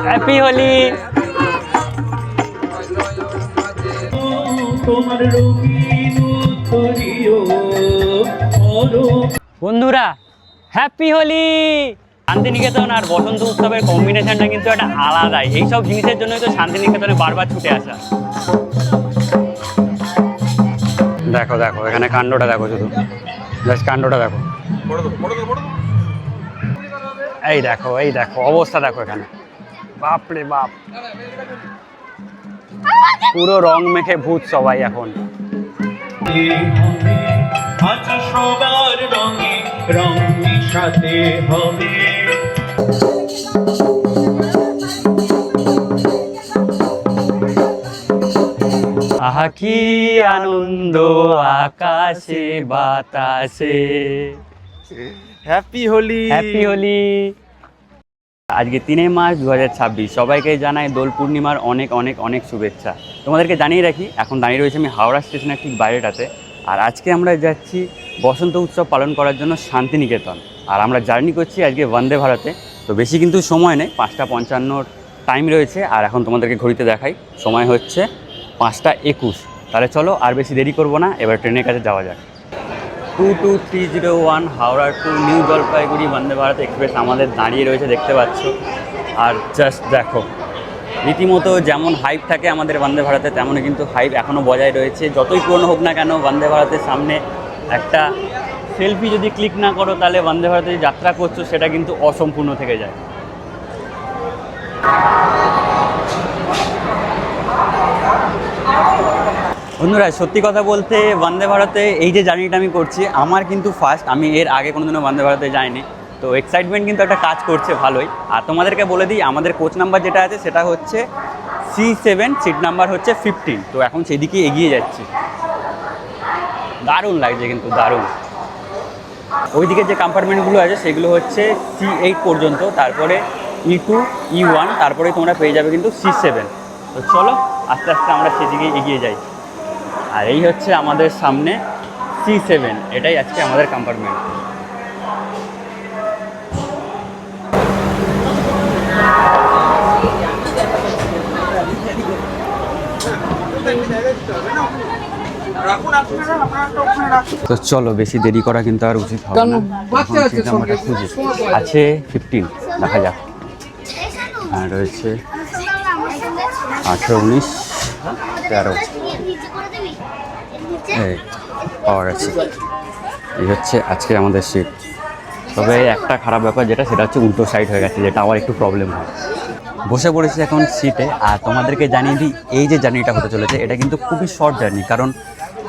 Happy Holi. বন্ধুরা happy Holi. Santiniketan আর বসন্ত উৎসবের কম্বিনেশনটা কিন্তু একটা আলাদাই। এইসব জিনিসের জন্যই তো শান্তিনিকেতনে বারবার ছুটে আসা। দেখো দেখো এখানে কাণ্ডটা দেখো, শুধু জাস্ট কাণ্ডটা দেখো। এই দেখো এই দেখো অবস্থা দেখো এখানে, বাপরে বাপ, পুরো রং মেখে ভূত সবাই এখন। সবার রঙে রং মিশাতে হবে। আহা কি আনন্দ আকাশে বাতাসে। Happy Holi, happy Holi. আজকে 3 মার্চ 2026, সবাইকে জানাই দোল পূর্ণিমার অনেক অনেক অনেক শুভেচ্ছা। তোমাদেরকে জানিয়ে রাখি, এখন দাঁড়িয়ে রয়েছে আমি হাওড়া স্টেশনের ঠিক বাইরেটাতে। আর আজকে আমরা যাচ্ছি বসন্ত উৎসব পালন করার জন্য শান্তিনিকেতন। আর আমরা জার্নি করছি আজকে বন্দে ভারতে। তো বেশি কিন্তু সময় নেই, 5:55 টাইম রয়েছে। আর এখন তোমাদেরকে ঘড়িতে দেখাই, সময় হচ্ছে 5:21। তাহলে চলো আর বেশি দেরি করব না, এবার ট্রেনের কাছে যাওয়া যাক। 22301 Howrah two new Jalpaiguri Vande Bharat express আমাদের দাঁড়িয়ে রয়েছে, দেখতে পাচ্ছ। আর জাস্ট দেখো, রীতিমতো যেমন হাইপ থাকে আমাদের বন্দে ভারতে, তেমনই কিন্তু হাইপ এখনও বজায় রয়েছে। যতই পুরনো হোক না কেন, বন্দে ভারতের সামনে একটা সেলফি যদি ক্লিক না করো, তাহলে বন্দে ভারতে যে যাত্রা করছো সেটা কিন্তু অসম্পূর্ণ থেকে যায়। বন্ধুরা সত্যি কথা বলতে, বন্দে ভারতে এই যে জার্নিটা আমি করছি, আমার কিন্তু ফার্স্ট। আমি এর আগে কোনোদিনও বন্দে ভারতে যাইনি, তো এক্সাইটমেন্ট কিন্তু একটা কাজ করছে ভালোই। আর তোমাদেরকে বলে দিই, আমাদের কোচ নাম্বার যেটা আছে সেটা হচ্ছে C7, সিট নাম্বার হচ্ছে 15। তো এখন সেদিকে এগিয়ে যাচ্ছি। দারুণ লাগছে কিন্তু, দারুণ। ওইদিকে যে কম্পার্টমেন্টগুলো আছে সেগুলো হচ্ছে C8 পর্যন্ত, তারপরে E2, E1, তারপরে তোমরা পেয়ে যাবে কিন্তু C7। তো চলো আস্তে আস্তে আমরা সেদিকে এগিয়ে যাই। আর এই হচ্ছে আমাদের সামনে C7, এটাই আজকে আমাদের কম্পার্টমেন্ট। তো চলো বেশি দেরি করা কিন্তু আর উচিত হবে না। আছে 15, দেখা যাক। আর রয়েছে 18, 19, 13 পাওয়া গেছে। এই হচ্ছে আজকে আমাদের সিট। তবে একটা খারাপ ব্যাপার যেটা, সেটা হচ্ছে উল্টো সাইড হয়ে গেছে, যেটা আমার একটু প্রবলেম হয়। বসে পড়েছি এখন সিটে। আর তোমাদেরকে জানিয়ে দিই, এই যে জার্নিটা হতে চলেছে এটা কিন্তু খুবই শর্ট জার্নি। কারণ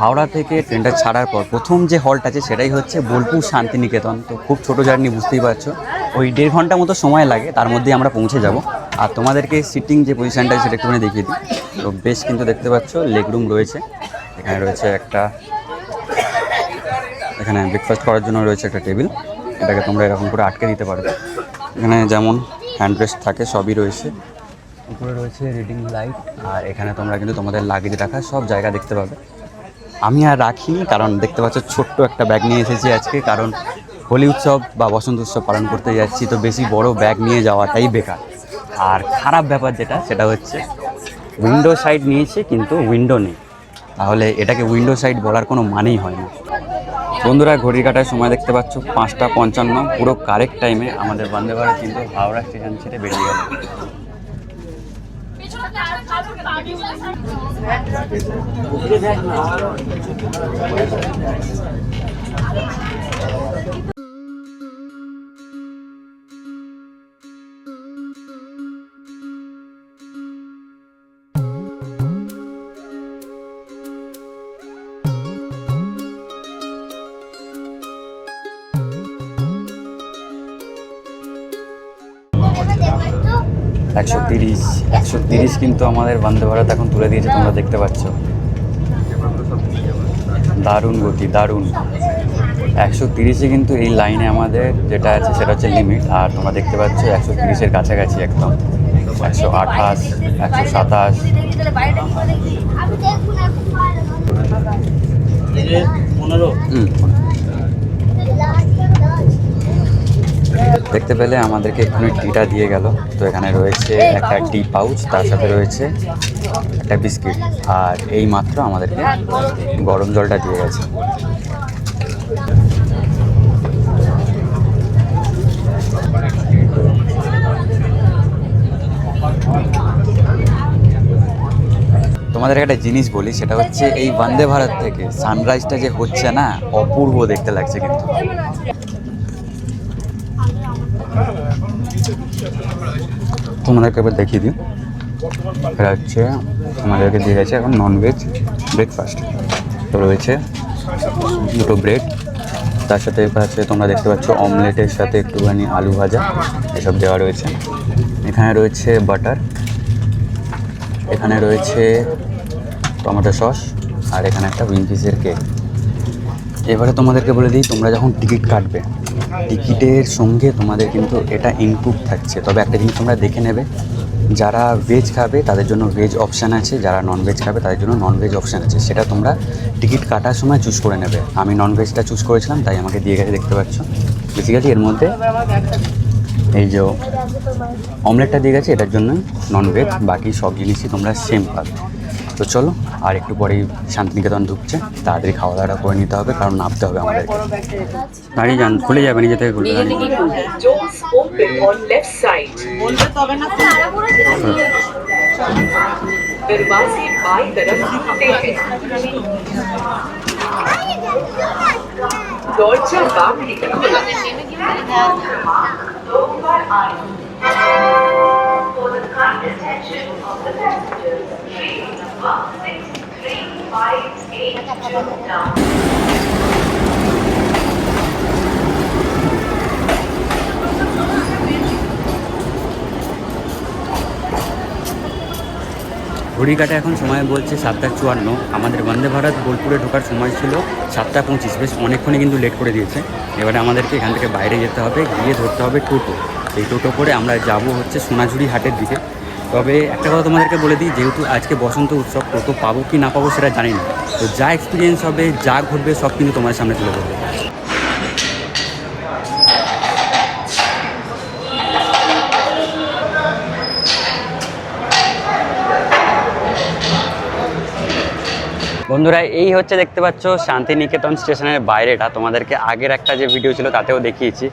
হাওড়া থেকে ট্রেনটা ছাড়ার পর প্রথম যে হল্ট আছে সেটাই হচ্ছে বোলপুর শান্তিনিকেতন। তো খুব ছোটো জার্নি, বুঝতেই পারছো। ওই 1.5 ঘন্টা মতো সময় লাগে, তার মধ্যেই আমরা পৌঁছে যাব। আর তোমাদেরকে সিটিং যে পজিশানটা সেটা একটুখানি দেখিয়ে দিই। তো বেশ কিন্তু দেখতে পাচ্ছ লেগ রুম রয়েছে, এখানে রয়েছে একটা, এখানে ব্রেকফাস্ট করার জন্য রয়েছে একটা টেবিল, এটাকে তোমরা এরকম করে আটকে দিতে পারবে। এখানে যেমন হ্যান্ডরেস্ট থাকে সবই রয়েছে। উপরে রয়েছে রিডিং লাইট। আর এখানে তোমরা কিন্তু তোমাদের লাগেজ রাখার সব জায়গা দেখতে পাবে। আমি আর রাখিনি, কারণ দেখতে পাচ্ছ ছোট্ট একটা ব্যাগ নিয়ে এসেছি আজকে। কারণ হোলি উৎসব বা বসন্ত উৎসব পালন করতে যাচ্ছি, তো বেশি বড় ব্যাগ নিয়ে যাওয়াটাই বেকার। আর খারাপ ব্যাপার যেটা, সেটা হচ্ছে উইন্ডো সাইড নিয়েছে কিন্তু উইন্ডো নেই, তাহলে এটাকে উইন্ডো সাইড বলার কোনো মানেই হয় না। বন্ধুরা ঘড়ির কাটার সময় দেখতে পাচ্ছ 5:55, পুরো কারেক্ট টাইমে আমাদের বন্দে ভারত কিন্তু হাওড়া স্টেশন ছেড়ে বেরিয়ে গেল। একশো তিরিশ কিন্তু আমাদের বন্দে ভারত এখন তুলে দিয়েছে, তোমরা দেখতে পাচ্ছ। দারুণ গতি, দারুণ। 130-এ কিন্তু এই লাইনে আমাদের যেটা আছে সেটা হচ্ছে লিমিট। আর তোমরা দেখতে পাচ্ছ 130-এর কাছাকাছি একদম, 128, 127। দেখতে পেলে আমাদেরকে এখানে টিটা দিয়ে গেল। তো এখানে রয়েছে একটা টি পাউচ, তার সাথে রয়েছে একটা বিস্কিট, আর এই মাত্র আমাদেরকে গরম জলটা দিয়ে গেছে। তোমাদের একটা জিনিস বলি, সেটা হচ্ছে এই বন্দে ভারত থেকে সানরাইজটা যে হচ্ছে না, অপূর্ব দেখতে লাগছে কিন্তু। তোমাদেরকে এবার দেখিয়ে দিই, এটা হচ্ছে আমাদেরকে দিয়ে গেছে এখন ননভেজ ব্রেকফাস্ট। তো রয়েছে দুটো ব্রেড, তার সাথে আছে তোমরা দেখতে পাচ্ছ অমলেটের সাথে একটুখানি আলু ভাজা, এসব দেওয়া রয়েছে। এখানে রয়েছে বাটার, এখানে রয়েছে টমেটো সস, আর এখানে একটা উইং পিসের কেক। এবারে তোমাদেরকে বলে দিই, তোমরা যখন টিকিট কাটবে, টিকিটের সঙ্গে তোমাদের কিন্তু এটা ইনক্লুড থাকছে। তবে একটা জিনিস তোমরা দেখে নেবে, যারা ভেজ খাবে তাদের জন্য ভেজ অপশান আছে, যারা নন ভেজ খাবে তাদের জন্য নন ভেজ অপশান আছে। সেটা তোমরা টিকিট কাটার সময় চুজ করে নেবে। আমি নন ভেজটা চুজ করেছিলাম, তাই আমাকে দিয়ে গেছে, দেখতে পাচ্ছ। বেসিক্যালি এর মধ্যে এই যে অমলেটটা দিয়ে গেছে, এটার জন্য নন ভেজ, বাকি সব জিনিসই তোমরা সেম পাবে। তো চলো, আর একটু পরেই শান্তিনিকেতন ঢুকছে, তাড়াতাড়ি খাওয়া দাওয়া করে নিতে হবে, কারণ নামতে হবে আমাদেরকে। দাঁড়িয়ে যান, খুলে যাবে, নিজে থেকে খুলবে। For the kind attention of the passengers, train number 63582 down. ঘড়ি কাটা এখন সময় বলছে 7:54। আমাদের বন্দে ভারত বোলপুরে ঢোকার সময় ছিল 7:25। বেশ অনেকক্ষণই কিন্তু লেট করে দিয়েছে। এবারে আমাদেরকে এখান থেকে বাইরে যেতে হবে, গিয়ে ধরতে হবে টোটো। এই টোটো করে আমরা যাব হচ্ছে সোনাঝুরি হাটের দিকে। তবে একটা কথা তোমাদেরকে বলে দিই, যেহেতু আজকে বসন্ত উৎসব, টোটো পাবো কি না পাবো সেটা জানি না। তো যা এক্সপিরিয়েন্স হবে, যা ঘটবে, সব কিন্তু তোমার সামনে তুলে ধরবো। বন্ধুরা, এই হচ্ছে দেখতে পাচ্ছ শান্তিনিকেতন স্টেশনের বাইরেটা। তোমাদেরকে আগের একটা যে ভিডিও ছিল তাতেও দেখিয়েছি।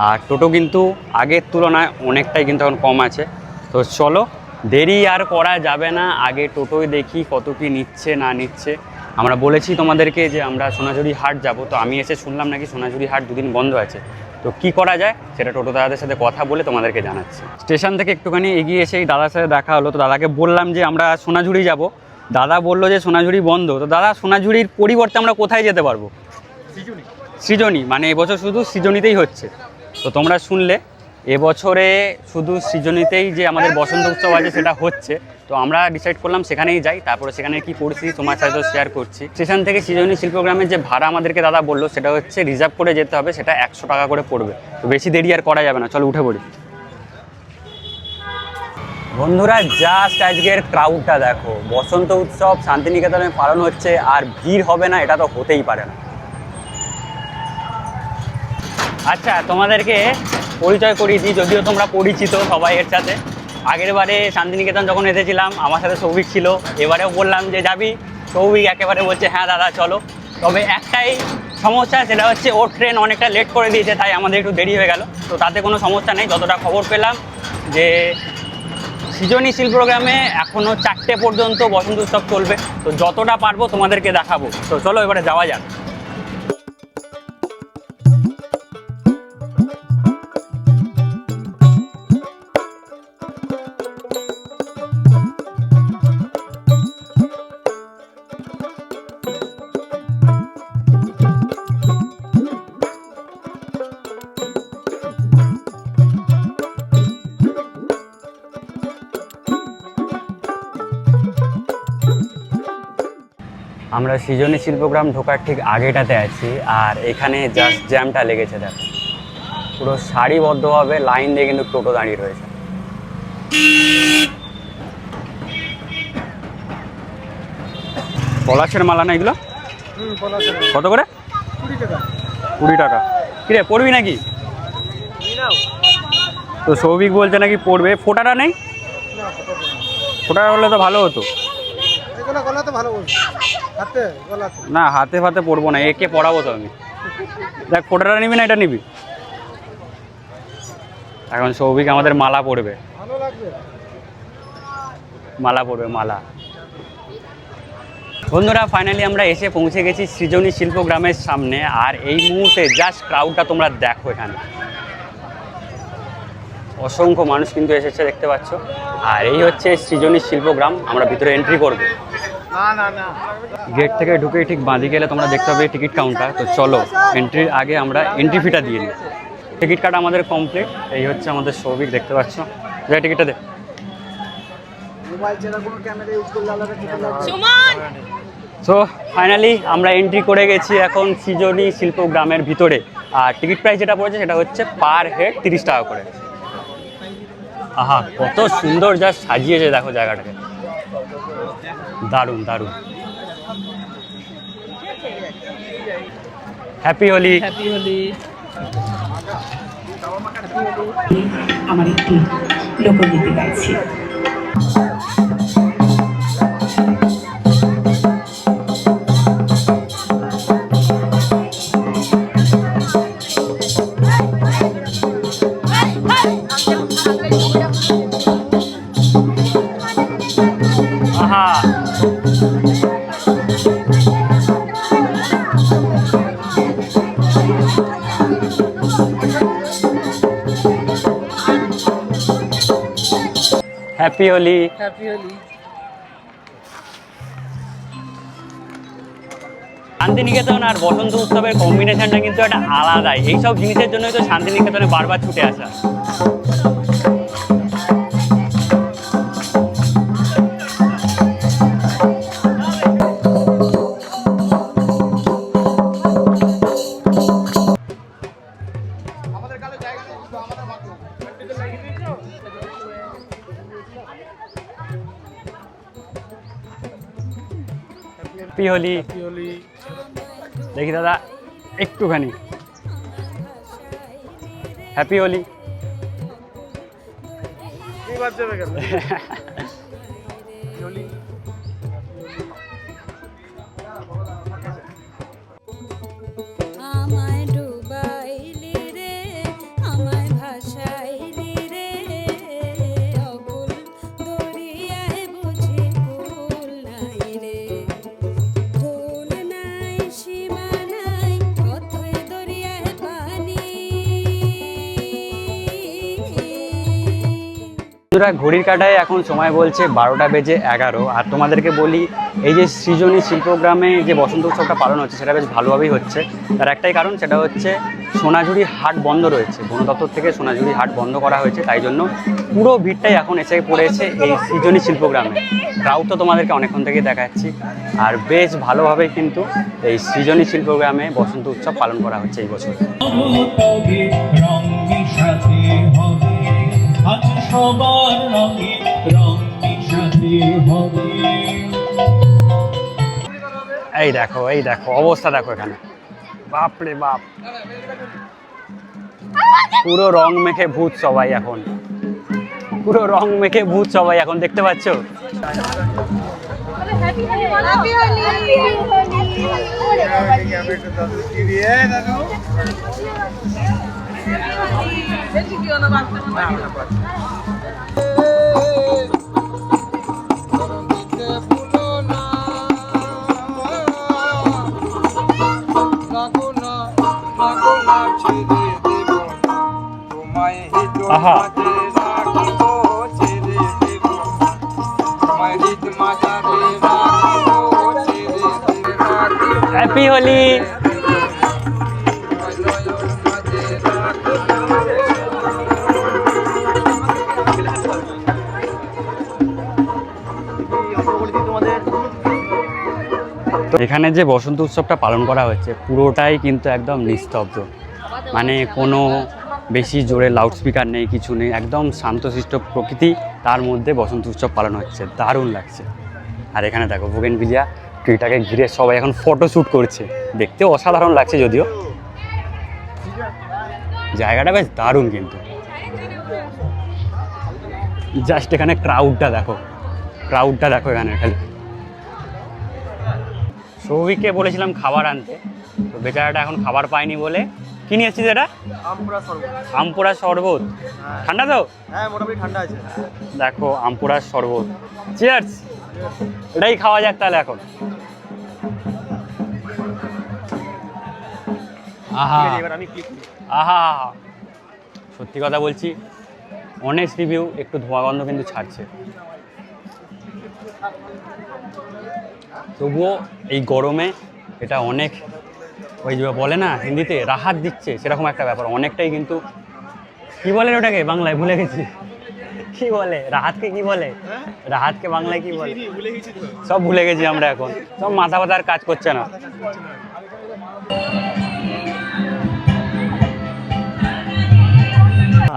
আর টোটো কিন্তু আগের তুলনায় অনেকটাই কিন্তু এখন কম আছে। তো চলো, দেরি আর করা যাবে না, আগে টোটোই দেখি কত কি নিচ্ছে না নিচ্ছে। আমরা বলেছি তোমাদেরকে যে আমরা সোনাঝুরি হাট যাব, তো আমি এসে শুনলাম নাকি সোনাঝুরি হাট দুদিন বন্ধ আছে। তো কি করা যায় সেটা টোটো দাদাদের সাথে কথা বলে তোমাদেরকে জানাচ্ছি। স্টেশন থেকে একটুখানি এগিয়ে এসে এই দাদার সাথে দেখা হলো। তো দাদাকে বললাম যে আমরা সোনাঝুরি যাব। দাদা বললো যে সোনাঝুরি বন্ধ। তো দাদা, সোনাঝুরির পরিবর্তে আমরা কোথায় যেতে পারবো? সৃজনী, মানে এবছর শুধু সৃজনীতেই হচ্ছে। তো তোমরা শুনলে, এবছরে শুধু সৃজনীতেই যে আমাদের বসন্ত উৎসব আছে সেটা হচ্ছে। তো আমরা ডিসাইড করলাম সেখানেই যাই, তারপরে সেখানে কি পরিস্থিতি তোমার সাথে শেয়ার করছি। স্টেশন থেকে সৃজনী শিল্পগ্রামের যে ভাড়া আমাদেরকে দাদা বললো, সেটা হচ্ছে রিজার্ভ করে যেতে হবে, সেটা 100 টাকা করে পড়বে। তো বেশি দেরি আর করা যাবে না, চলো উঠে পড়ি। বন্ধুরা, জাস্ট আজকের ক্রাউডটা দেখো। বসন্ত উৎসব শান্তিনিকেতনে পালন হচ্ছে, আর ভিড় হবে না এটা তো হতেই পারে না। আচ্ছা, তোমাদেরকে পরিচয় করিয়ে দিই, যদিও তোমরা পরিচিত সবাই এর সাথে। আগের বারে শান্তিনিকেতন যখন এসেছিলাম, আমার সাথে সৌভিক ছিল। এবারেও বললাম যে যাবি, সৌভিক একেবারে বলছে হ্যাঁ দাদা চলো। তবে একটাই সমস্যা, সেটা হচ্ছে ওর ট্রেন অনেকটা লেট করে দিয়েছে, তাই আমাদের একটু দেরি হয়ে গেল। তো তাতে কোনো সমস্যা নেই। যতটা খবর পেলাম যে সৃজনী শিল্পগ্রামে এখনও 4টে পর্যন্ত বসন্ত উৎসব চলবে। তো যতটা পারবো তোমাদেরকে দেখাবো। তো চলো এবারে যাওয়া যাক। আমরা সৃজনী শিল্পগ্রাম ঢোকার ঠিক আগেটাতে আছি, আর এখানে জাস্ট জ্যামটা লেগেছে। দেখো, পুরো সারিবদ্ধভাবে লাইন দিয়ে কিন্তু টোটো দাঁড়িয়ে রয়েছে। পলাশের মালা না এগুলো? কত করে? 20 টাকা। 20 টাকা। কিরে, পড়বি নাকি? তো সৌভিক বলছে নাকি পড়বে, ফোটাটা নেই, ফোটাটা হলে তো ভালো হতো। না হাতে ফাতে পড়বো না, একে পড়াবো তো আমি। দেখ ফোটাটা নিবি না এটা নিবি? এখন সৌভিক আমাদের মালা পড়বে, মালা পড়বে মালা। বন্ধুরা ফাইনালি আমরা এসে পৌঁছে গেছি সৃজনী শিল্পগ্রামের সামনে। আর এই মুহূর্তে জাস্ট ক্রাউডটা তোমরা দেখো, এখানে অসংখ্য মানুষ কিন্তু এসেছে দেখতে পাচ্ছ। আর এই হচ্ছে সৃজনী শিল্পগ্রাম, আমরা ভিতরে এন্ট্রি করব। গেট থেকে ঢুকে ঠিক বাঁদিকে গেলে তোমরা দেখতে পাবে টিকিট কাউন্টার। তো চলো এন্ট্রির আগে আমরা এন্ট্রি ফিটা দিয়ে নিই। টিকিট কাটা আমাদের কমপ্লিট। এই হচ্ছে আমাদের সৌভিক দেখতে পাচ্ছ, যাই টিকিটটা দে। সো ফাইনালি আমরা এন্ট্রি করে গেছি এখন সৃজনী শিল্পগ্রামের ভিতরে। আর টিকিট প্রাইস যেটা পড়েছে সেটা হচ্ছে পার হেড 30 টাকা করে। আহা কত সুন্দর জাস্ট সাজিয়েছে দেখো জায়গাটাকে, দারুণ দারুণ। হ্যাপি হোলি। হ্যাপি হোলি। আমার একটি লোকগীতি গাইছি। আহা হ্যাপি হোলি। হ্যাপি হোলি। শান্তিনিকেতন আর বসন্ত উৎসবের কম্বিনেশনটা কিন্তু একটা আলাদাই। এইসব জিনিসের জন্যই তো শান্তিনিকেতনে বারবার ছুটে আসা। হ্যাপি হোলি। দেখি দাদা একটুখানি হ্যাপি হোলি। আমায় ডুবাইলি রে, আমায় ভাসাইলি রে, অকুল দরিয়ায় বুঝি কুল নাই রে, কুল নাই সীমা নাই অথই দরিয়ায় পানি। ঘড়ির কাঁটায় এখন সময় বলছে 12টা বেজে 11। আর তোমাদেরকে বলি এই যে সৃজনী শিল্পগ্রামে যে বসন্ত উৎসবটা পালন হচ্ছে সেটা বেশ ভালোভাবেই হচ্ছে। তার একটাই কারণ, সেটা হচ্ছে সোনাঝুরি হাট বন্ধ রয়েছে, বন দপ্তর থেকে সোনাঝুরি হাট বন্ধ করা হয়েছে। তাই জন্য পুরো ভিড়টাই এখন এসে পড়েছে এই সৃজনী শিল্পগ্রামে। ক্রাউড তো তোমাদেরকে অনেকক্ষণ থেকেই দেখাচ্ছি। আর বেশ ভালোভাবেই কিন্তু এই সৃজনী শিল্পগ্রামে বসন্ত উৎসব পালন করা হচ্ছে এই বছর। এই দেখো এই দেখো অবস্থা দেখো এখানে, বাপরে বাপ, পুরো রং মেখে ভূত সবাই এখন, পুরো রং মেখে ভূত সবাই এখন দেখতে পাচ্ছ। আহা হ্যাপি হোলি। এখানে যে বসন্ত উৎসবটা পালন করা হচ্ছে পুরোটাই কিন্তু একদম নিস্তব্ধ, মানে কোনো বেশি জোরে লাউডস্পিকার নেই, কিছু নেই, একদম শান্তশিষ্ট প্রকৃতি, তার মধ্যে বসন্ত উৎসব পালন হচ্ছে, দারুণ লাগছে। আর এখানে দেখো বোগেনভিলিয়া ট্রিটাকে ঘিরে সবাই এখন ফটো শ্যুট করছে, দেখতে অসাধারণ লাগছে। যদিও জায়গাটা বেশ দারুণ কিন্তু। জাস্ট এখানে ক্রাউডটা দেখো এখানে খালি। সৌভিককে বলেছিলাম খাবার আনতে, তো বেচারাটা এখন খাবার পায়নি বলে কি নিয়ে এসেছিস এটা? আমপুরা শরবত। ঠান্ডা তো? হ্যাঁ মোটামুটি ঠান্ডা আছে। দেখো আমপুরার শরবত। চিয়ার্স। এটাই খাওয়া যাক তাহলে এখন। আহা এবার আমি ক্লিক করি। আহা, সত্যি কথা বলছি, অনেস্ট রিভিউ, একটু ধোঁয়া গন্ধ কিন্তু ছাড়ছে। তবুও এই গরমে এটা অনেক, ওই যে বলে না হিন্দিতে রাহাত দিচ্ছে, সেরকম একটা ব্যাপার। অনেকটাই কিন্তু, কি বলে ওটাকে বাংলায় ভুলে গেছি, কি বলে রাহাতকে, কি বলে রাহাতকে বাংলায় কি বলে, সব ভুলে গেছি আমরা এখন, সব মাথা ব্যথা আর কাজ করছে না।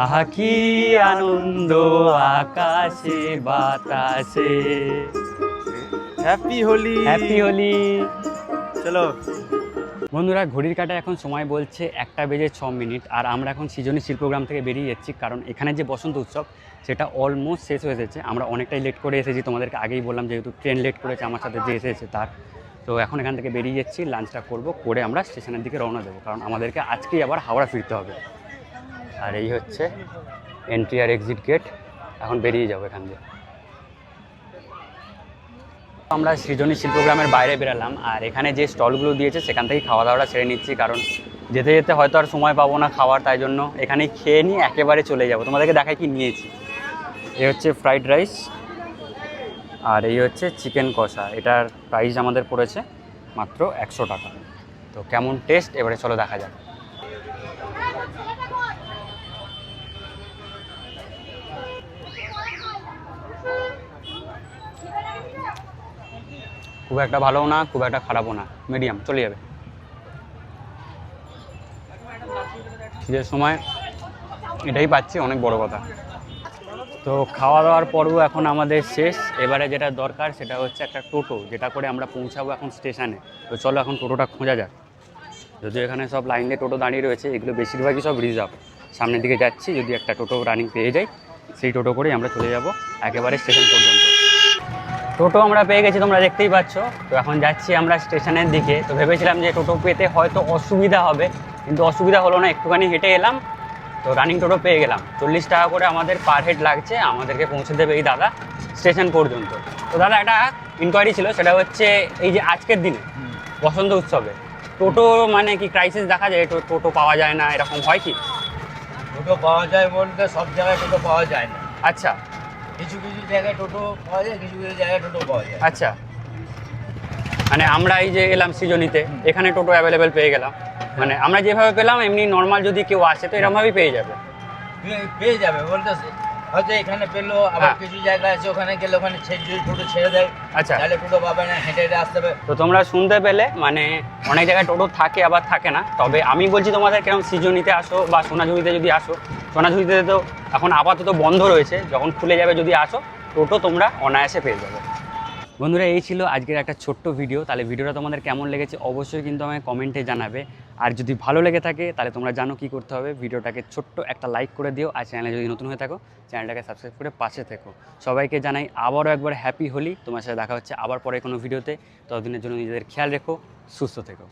আহা কি আনন্দ আকাশে বাতাসে। হ্যাপি হোলি। হ্যাপি হোলি। চলো বন্ধুরা, ঘড়ির কাঁটায় এখন সময় বলছে 1:06, আর আমরা এখন সৃজনী শিল্পগ্রাম থেকে বেরিয়ে যাচ্ছি, কারণ এখানে যে বসন্ত উৎসব সেটা অলমোস্ট শেষ হয়ে এসেছে। আমরা অনেকটাই লেট করে এসেছি, তোমাদেরকে আগেই বললাম, যেহেতু ট্রেন লেট করেছে আমার সাথে যে এসেছে তার। তো এখন এখান থেকে বেরিয়ে যাচ্ছি, লাঞ্চটা করে আমরা স্টেশনের দিকে রওনা দেবো, কারণ আমাদেরকে আজকেই আবার হাওড়া ফিরতে হবে। আর এই হচ্ছে এন্ট্রি আর এক্সিট গেট, এখন বেরিয়ে যাবো এখান দিয়ে। আমরা সৃজনী শিল্পগ্রামের বাইরে বেরালাম, আর এখানে যে স্টলগুলো দিয়েছে সেখান থেকেই খাওয়া দাওয়াটা সেরে নিচ্ছি, কারণ যেতে যেতে হয়তো আর সময় পাবো না খাওয়ার, তাই জন্য এখানেই খেয়ে নিয়ে একেবারে চলে যাব। তোমাদেরকে দেখাই কি নিয়েছি। এই হচ্ছে ফ্রাইড রাইস, আর এই হচ্ছে চিকেন কষা। এটার প্রাইস আমাদের পড়েছে মাত্র 100 টাকা। তো কেমন টেস্ট এবারে চলো দেখা যাক। খুব একটা ভালোও না, খুব একটা খারাপও না, মিডিয়াম, চলে যাবে। শীতের সময় এটাই পাচ্ছি, অনেক বড় কথা। তো খাওয়া দাওয়ার পর্ব এখন আমাদের শেষ। এবারে যেটা দরকার সেটা হচ্ছে একটা টোটো, যেটা করে আমরা পৌঁছাবো এখন স্টেশনে। তো চলো এখন টোটোটা খোঁজা যাক। যদিও এখানে সব লাইন দিয়ে টোটো দাঁড়িয়ে রয়েছে, এগুলো বেশিরভাগই সব রিজার্ভ। সামনের দিকে যাচ্ছি, যদি একটা টোটো রানিং পেয়ে যাই সেই টোটো করেই আমরা চলে যাব একেবারে স্টেশন পর্যন্ত। টোটো আমরা পেয়ে গেছি, তোমরা দেখতেই পাচ্ছ। তো এখন যাচ্ছি আমরা স্টেশনের দিকে। তো ভেবেছিলাম যে টোটো পেতে হয়তো অসুবিধা হবে, কিন্তু অসুবিধা হলো না, একটুখানি হেঁটে এলাম। তো রানিং টোটো পেয়ে গেলাম। 40 টাকা করে আমাদের পার হেড লাগছে, আমাদেরকে পৌঁছে দেবে এই দাদা স্টেশন পর্যন্ত। তো দাদা একটা ইনকোয়ারি ছিল, সেটা হচ্ছে এই যে আজকের দিনে বসন্ত উৎসবে টোটো মানে কি ক্রাইসিস দেখা যায়, টোটো পাওয়া যায় না, এরকম হয় কি? টোটো পাওয়া যায় বলতে সব জায়গায় টোটো পাওয়া যায় না। আচ্ছা, কিছু কিছু জায়গায় টোটো পাওয়া যায়, কিছু কিছু জায়গায় টোটো পাওয়া যায়। আচ্ছা, মানে আমরা এই যে এলাম সৃজনীতে, এখানে টোটো অ্যাভেলেবেল পেয়ে গেলাম। মানে আমরা যেভাবে পেলাম এমনি নর্মাল যদি কেউ আসে তো এরকমভাবেই পেয়ে যাবে। পেয়ে যাবে বলতে হয়তো এখানে পেলো, আবার হ্যাঁ। কিছু জায়গায় আছে ওখানে গেলে ওখানে যদি টোটো ছেড়ে দেয়, আচ্ছা, তাহলে টোটো পাবে না, হেঁটে হেঁটে আসতে হবে। তো তোমরা শুনতে পেলে, মানে অনেক জায়গায় টোটো থাকে আবার থাকে না। তবে আমি বলছি তোমাদের কেরকম সৃজনীতে আসো বা সোনাঝুরিতে যদি আসো, সোনাঝুরিতে তো এখন আপাতত বন্ধ রয়েছে, যখন খুলে যাবে যদি আসো টোটো তোমরা অনায়াসে পেয়ে যাবে। বন্ধুরা, এই ছিল আজকের একটা ছোট্ট ভিডিও। তাহলে ভিডিওটা তোমাদের কেমন লেগেছে অবশ্যই কিন্তু আমাকে কমেন্টে জানাবে। আর যদি ভালো লেগে থাকে তাহলে তোমরা জানো কি করতে হবে, ভিডিওটাকে ছোট্ট একটা লাইক করে দিও। আর চ্যানেলে যদি নতুন হয়ে থাকো চ্যানেলটাকে সাবস্ক্রাইব করে পাশে থেকো। সবাইকে জানাই আবারও একবার হ্যাপি হোলি। তোমার সাথে দেখা হচ্ছে আবার পরে কোনো ভিডিওতে। ততদিনের জন্য নিজেদের খেয়াল রেখো, সুস্থ থেকো।